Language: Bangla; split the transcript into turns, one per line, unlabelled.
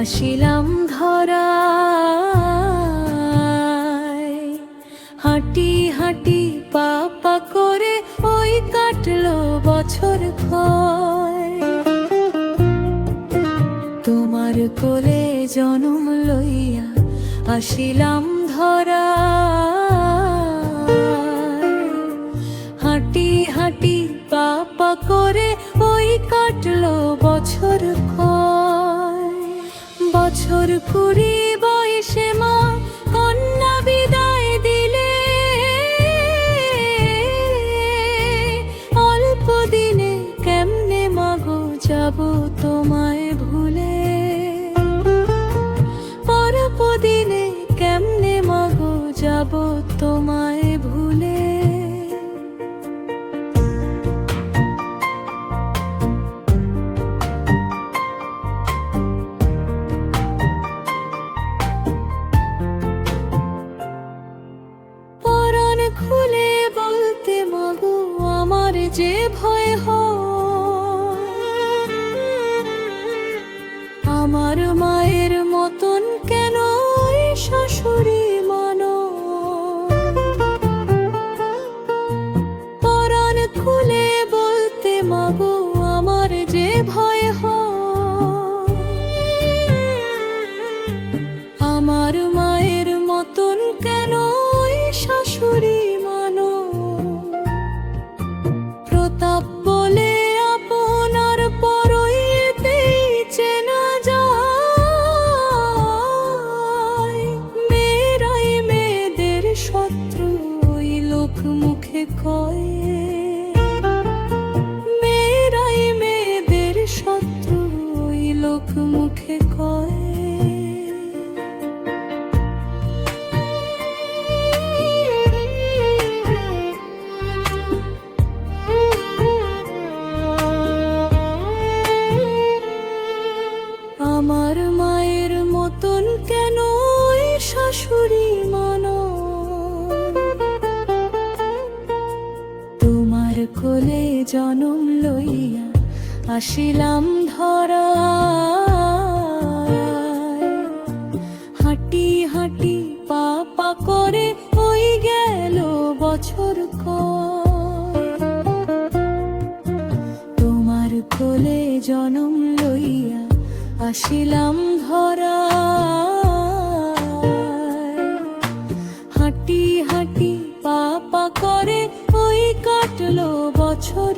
আসিলাম ধরায়। হাঁটি হাঁটি পা পা করে ওই কাটলো বছর ক্ষয়। তোমার কোলে জনম লইয়া আসিলাম ধরায়। হাঁটি হাঁটি পা পা করে ওই কাটলো বছর ক্ষয়। বছর কুড়ি বয়সে মা কন্যা বিদায় দিলে। অল্প দিনে কেমনে মাগো যাব তোমায় ভুলে। অল্প দিনে কেমনে মাগো যাব তোমায় ভুলে। খুলে বলতে মাগো আমার যে ভয় হয়। আমার মায়ের মতন কেন ওই শাশুড়ি মানো। পরাণ খুলে বলতে মাগো আমার যে ভয় হয়। আমার মায়ের মতন কেন শাশুড়ি মানো। প্রতাপ বলে আপনার পরইতেই চেনা যায়। মেয়েরাই মেয়েদের শত্রু ওই লোক মুখে কয়। মেয়েরাই মেয়েদের শত্রু ওই লোক মুখে কয়। আমার মায়ের মতন কেন ওই শাশুড়ি মানো। তোমার কোলে জনম লইয়া আসিলাম ধরায়। হাঁটি হাঁটি পা পা করে ওই গেল বছর ক্ষয়। তোমার কোলে জনম লইয়া আসিলাম ধরায়। হাঁটি হাঁটি পা পা করে ওই কাটলো বছর।